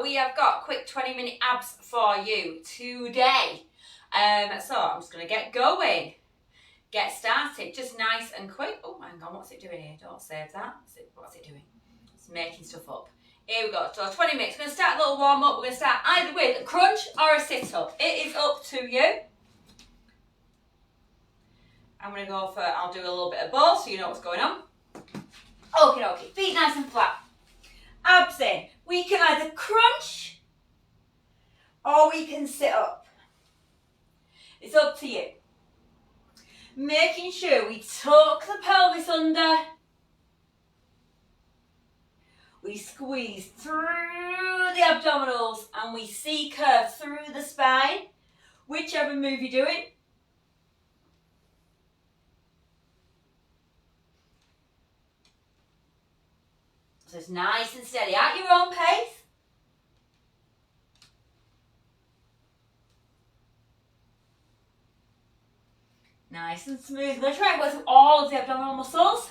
we have got a quick 20-minute abs for you today. So I'm just going to get going. Get started. Just nice and quick. Oh, hang on. What's it doing here? Don't save that. What's it doing? It's making stuff up. Here we go. So 20 minutes. We're going to start a little warm up. We're going to start either with a crunch or a sit up. It is up to you. I'm going to go for, I'll do a little bit of both so you know what's going on. Okay, okay. Feet nice and flat. Abs in. We can either crunch or we can sit up. It's up to you. Making sure we tuck the pelvis under. We squeeze through the abdominals and we C-curve through the spine. Whichever move you're doing. So it's nice and steady at your own pace. Nice and smooth. I'm going to try and work through all of the abdominal muscles.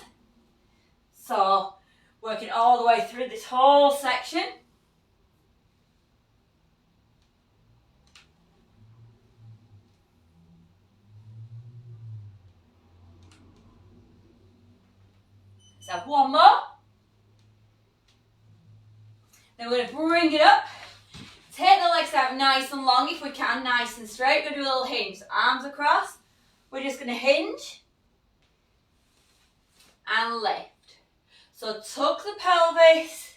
So, working all the way through this whole section. Let's have one more. Then we're going to bring it up. Take the legs out nice and long if we can, nice and straight. We're going to do a little hinge. Arms across. We're just going to hinge and lift. So tuck the pelvis,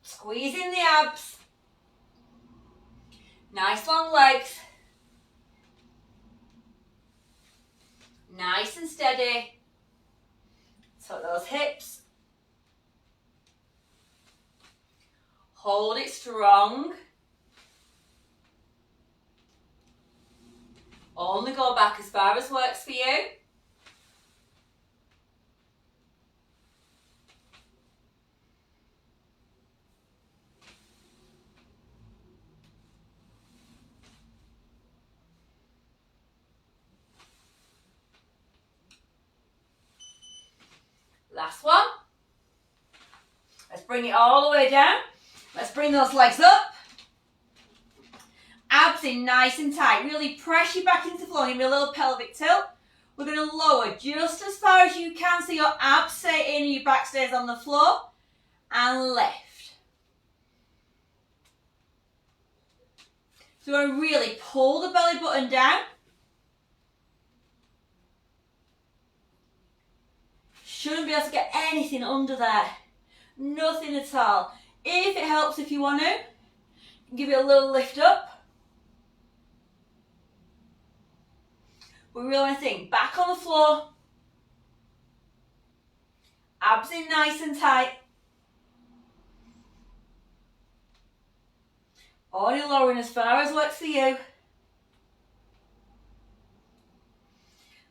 squeeze in the abs, nice long legs, nice and steady. Tuck those hips, hold it strong. Only go back as far as works for you. Last one. Let's bring it all the way down. Let's bring those legs up. Abs in nice and tight. Really press you back into the floor. Give me a little pelvic tilt. We're going to lower just as far as you can so your abs stay in and your back stays on the floor. And lift. So we're going to really pull the belly button down. Shouldn't be able to get anything under there. Nothing at all. If it helps, if you want to, give it a little lift up. We really want to think back on the floor. Abs in nice and tight. Only lowering as far as works for you.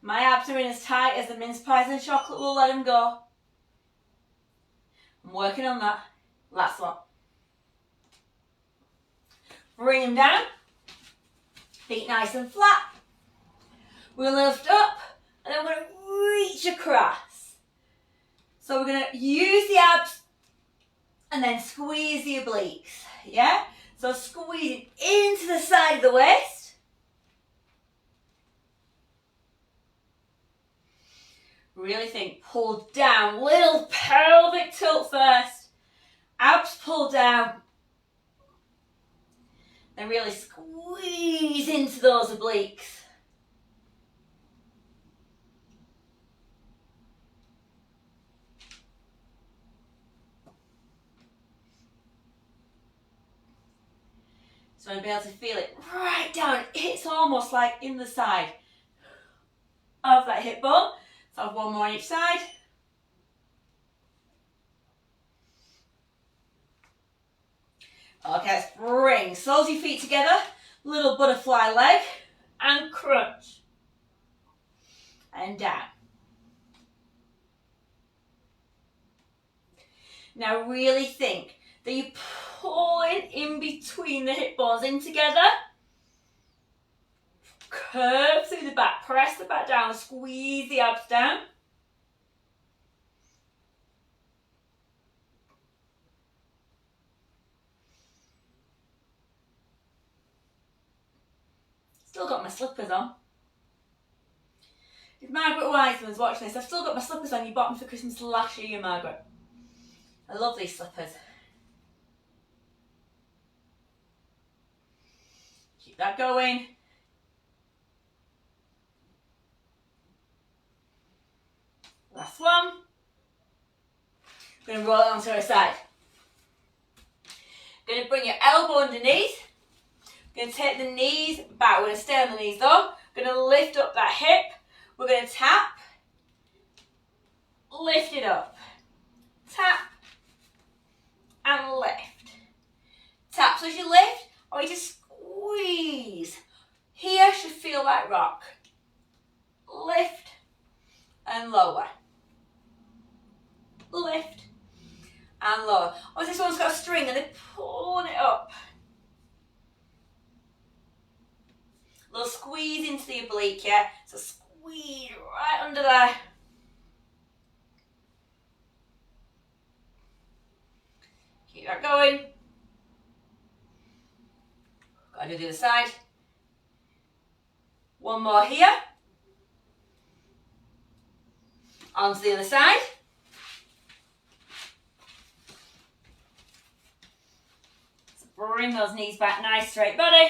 My abs are in as tight as the mince pies and chocolate will let them go. I'm working on that. Last one. Bring them down. Feet nice and flat. We'll lift up and then we're going to reach across. So we're going to use the abs and then squeeze the obliques. Yeah? So squeeze it into the side of the waist. Really think, pull down, little pelvic tilt first. Abs pull down. Then really squeeze into those obliques. So I'll be able to feel it right down. It's almost like in the side of that hip bone. So I'll have one more on each side. Okay, let's bring soles of your feet together. Little butterfly leg and crunch. And down. Now really think that you pull it in between the hip bones in together. Curve through the back, press the back down, squeeze the abs down. Still got my slippers on. If Margaret Wiseman's watching this, I've still got my slippers on. You bought them for Christmas last year, Margaret. I love these slippers. Keep that going. Last one. I'm going to roll it onto the side. Going to bring your elbow underneath. Going to take the knees back. We're going to stay on the knees though. Going to lift up that hip. We're going to tap. Lift it up. Tap. And lift. Tap. So as you lift, I want you to squeeze. Here should feel like rock. Lift and lower. Lift and lower. Oh, this one's got a string and they're pulling it up. A little squeeze into the oblique, yeah? So squeeze right under there. Keep that going. Gotta do the other side. One more here. Onto the other side. So bring those knees back, nice straight body.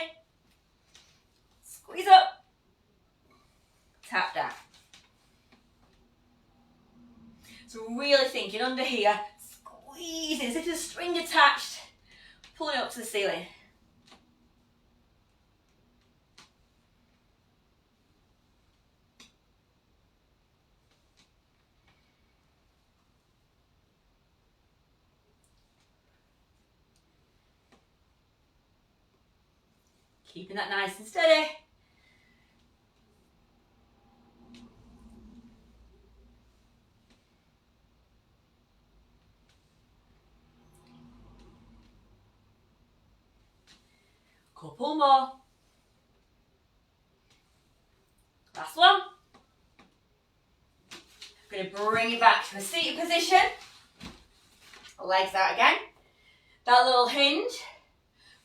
Squeeze up. Tap down. So really thinking under here, squeezing as if there's a string attached, pulling up to the ceiling. Keeping that nice and steady. Couple more. Last one. I'm going to bring it back to a seated position. Legs out again. That little hinge.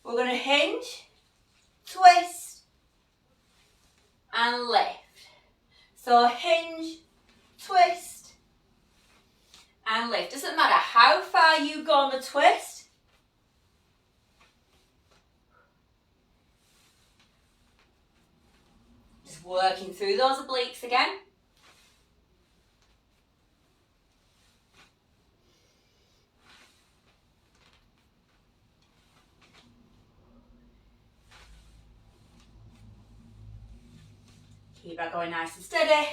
We're going to hinge, twist, and lift. So hinge, twist, and lift. Doesn't matter how far you go on the twist. Just working through those obliques again. Keep that going nice and steady.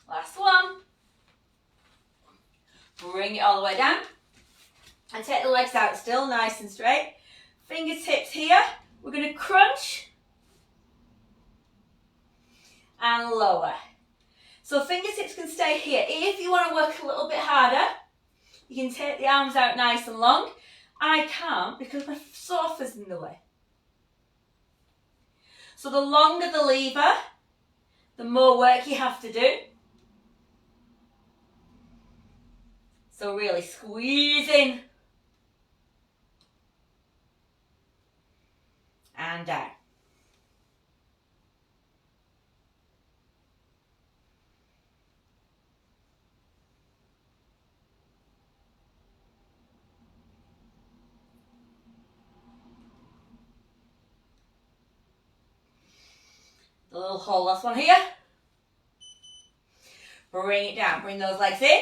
Last one. Bring it all the way down. And take the legs out still nice and straight. Fingertips here. We're going to crunch and lower. So fingertips can stay here. If you want to work a little bit harder, you can take the arms out nice and long. I can't because my sofa's in the way. So the longer the lever, the more work you have to do. So really squeezing and down. The little hole, last one here. Bring it down, bring those legs in.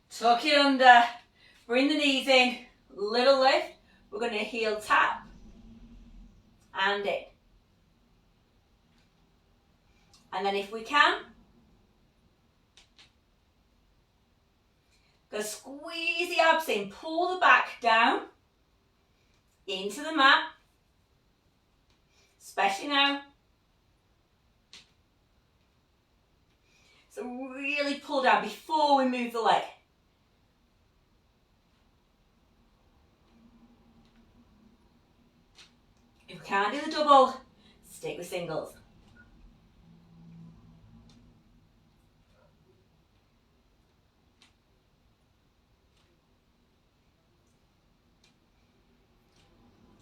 Tuck it under, bring the knees in, little lift. We're going to heel tap and in. And then if we can, go squeeze the abs in, pull the back down into the mat, especially now. So really pull down before we move the leg. can't do the double, stick with singles.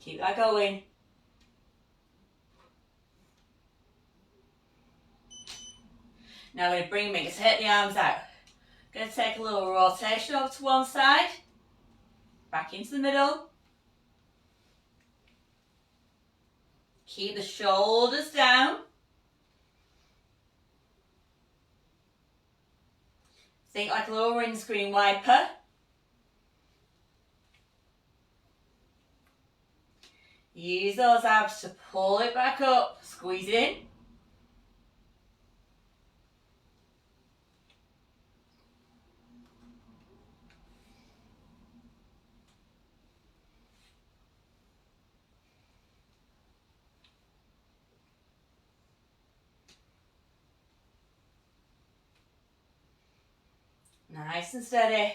Keep that going. Now I'm going to bring me, take the arms out. Going to take a little rotation over to one side, back into the middle. Keep the shoulders down. Think like a little windscreen wiper. Use those abs to pull it back up, squeeze it in. Nice and steady.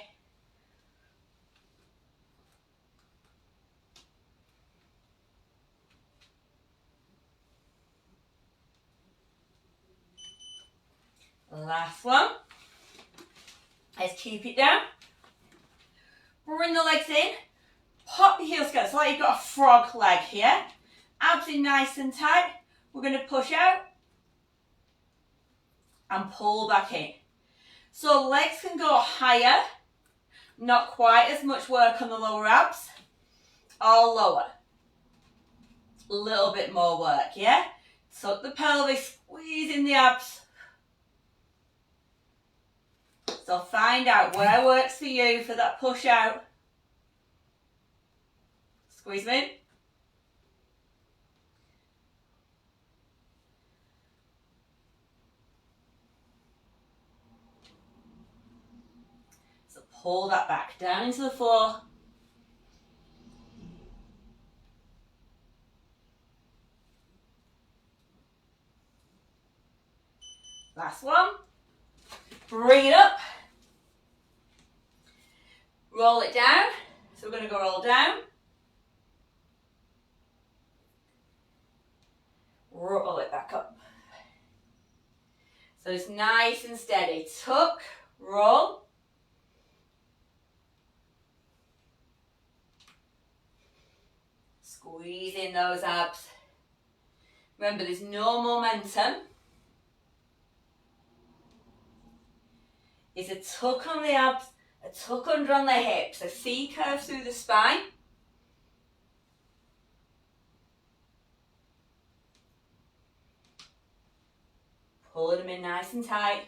Last one. Let's keep it down. Bring the legs in. Pop the heels together. So like you've got a frog leg here. Abs in nice and tight. We're going to push out and pull back in. So legs can go higher. Not quite as much work on the lower abs. Or lower. A little bit more work, yeah? Tuck the pelvis, squeeze in the abs. So find out where works for you for that push out. Squeeze them in. So pull that back down into the floor. Last one. Bring it up. Roll it down. So we're going to go roll down. Roll it back up. So it's nice and steady. Tuck, roll. Squeeze in those abs. Remember, there's no momentum. It's a tuck on the abs, a tuck under on the hips, a C curve through the spine. Pulling them in nice and tight.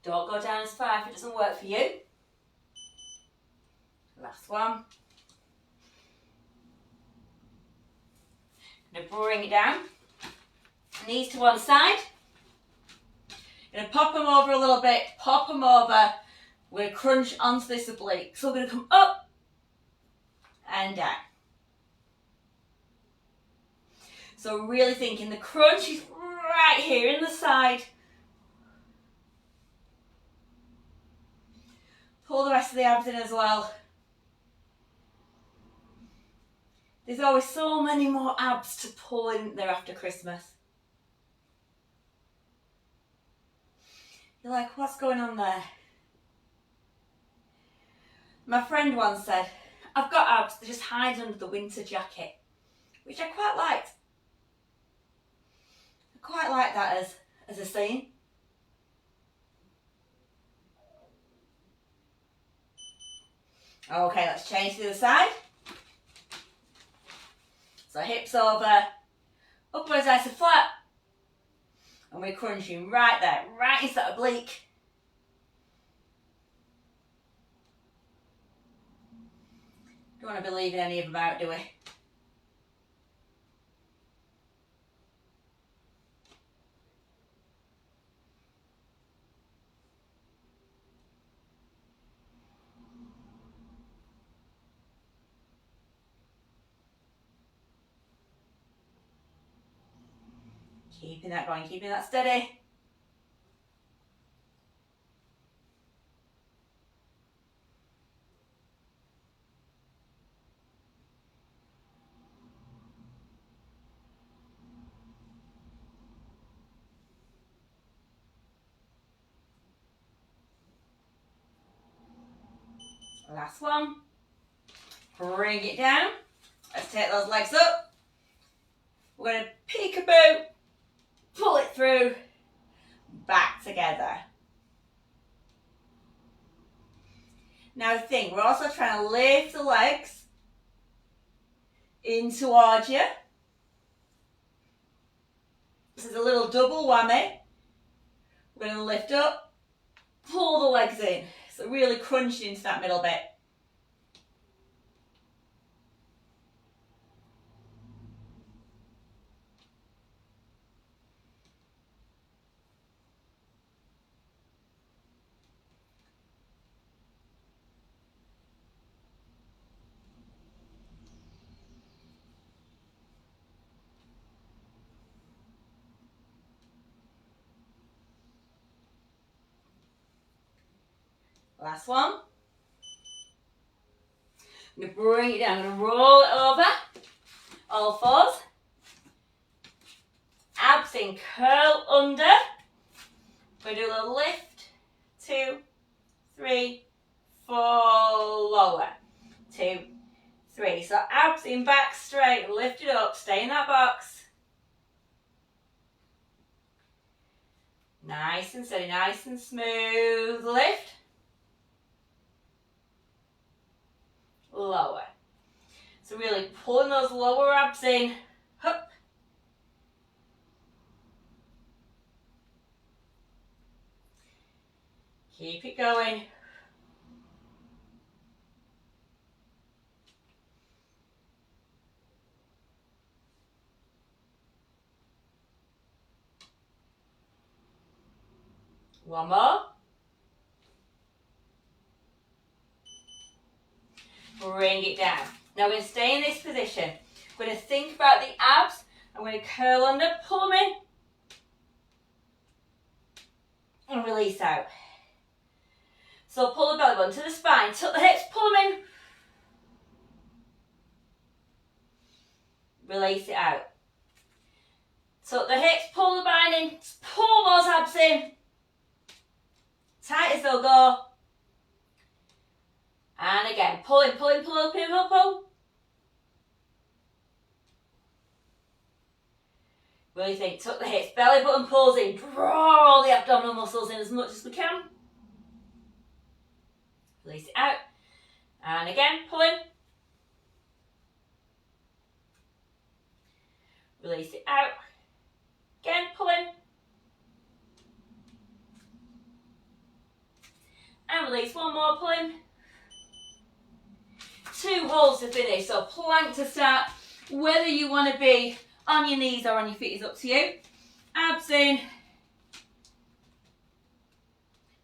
Don't go down as far if it doesn't work for you. Last one. I'm going to bring it down. Knees to one side. I'm going to pop them over a little bit, pop them over. We're going to crunch onto this oblique. So we're going to come up and down. So really thinking the crunch is right here in the side. Pull the rest of the abs in as well. There's always so many more abs to pull in there after Christmas. You're like, what's going on there? My friend once said, I've got abs, they just hide under the winter jacket, which I quite liked. I quite like that as a saying. Okay, let's change to the other side. So hips over, upwards nice and flat. And we're crunching right there, right into that oblique. Don't want to be leaving any of them out, do we? Keeping that going, keeping that steady. Last one. Bring it down. Let's take those legs up. We're going to peekaboo, pull it through, back together. Now the thing, we're also trying to lift the legs in towards you. This is a little double whammy. We're going to lift up, pull the legs in. So really crunching into that middle bit. Last one. I'm going to bring it down. I'm going to roll it over. All fours. Abs in, curl under. We're going to do a little lift. 2, 3, 4, lower. 2, 3. So abs in, back straight, lift it up, stay in that box. Nice and steady, nice and smooth. Lift. Lower. So really pulling those lower abs in. Hup. Keep it going. One more. Bring it down. Now we're going to stay in this position. We're going to think about the abs. I'm going to curl under, pull them in. And release out. So pull the belly button to the spine, tuck the hips, pull them in. Release it out. Tuck the hips, pull the spine in, pull those abs in. Tight as they'll go. And again, pull in, pull in, pull, pull, pull, pull. Really think, tuck the hips, belly button pulls in, draw all the abdominal muscles in as much as we can. Release it out. And again, pull in. Release it out. Again, pull in. And release, one more, pull in. 2 holds to finish, so plank to start. Whether you want to be on your knees or on your feet is up to you. Abs in.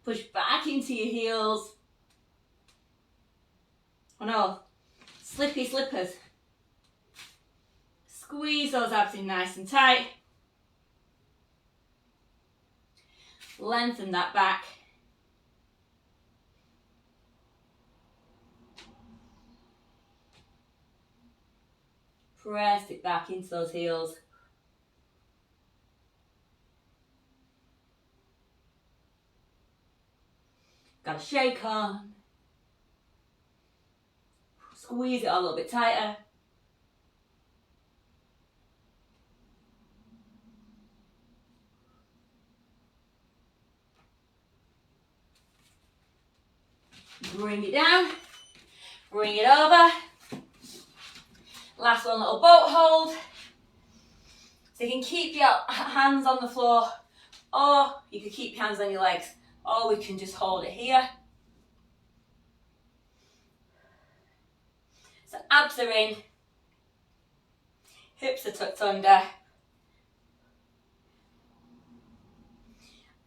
Push back into your heels. Oh no, slippy slippers. Squeeze those abs in nice and tight. Lengthen that back. Press it back into those heels. Got to shake on. Squeeze it a little bit tighter. Bring it down. Bring it over. Last one, little boat hold. So you can keep your hands on the floor, or you can keep your hands on your legs, or we can just hold it here. So abs are in, hips are tucked under.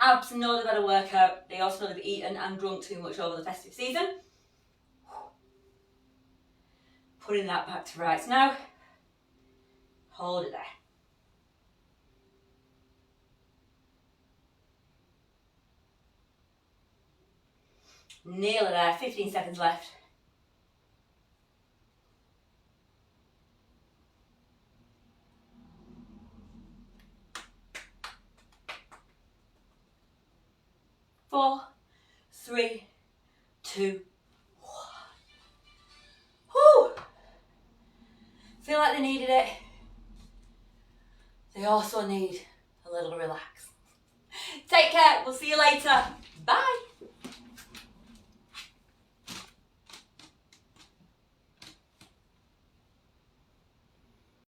Abs know they've got to work out. They also know they've eaten and drunk too much over the festive season. Putting that back to rights now. Hold it there. Nearly there, 15 seconds left. Four, three, two, one. feel like they needed it. They also need a little relax. Take care. We'll see you later. Bye.